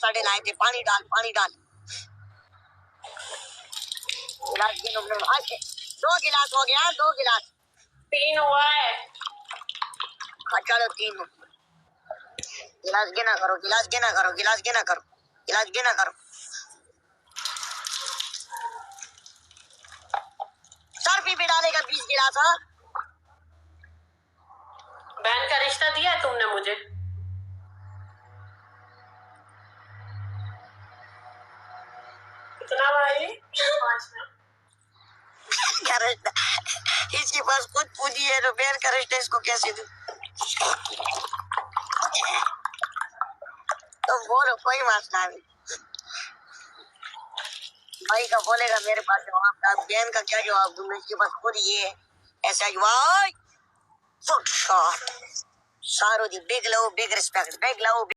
साढ़े लाए थे। पानी डाल, पानी डाल। गिलास गिनो। 2 गिलास हो गया, 2 गिलास। 3 हुआ है। हाँ चलो 3। गिलास गिना करो, गिलास गिना करो, गिलास गिना करो, गिलास गिना करो। सर्फ भी डालेगा 20 गिलास। हाँ बहन का रिश्ता दिया है तुमने मुझे। कितना भाई? 5 में। क्या रिश्ता? इसके पास खुद पूंजी है तो बहन का रिश्ता इसको कैसे दूं? तो बोलो, कोई मसला नहीं। भाई का बोलेगा मेरे पास जवाब था, बहन का क्या जवाब दूं? इसके पास खुद ये ऐसा जवाब। Foot shot. सारो दी big love, big respect, big love.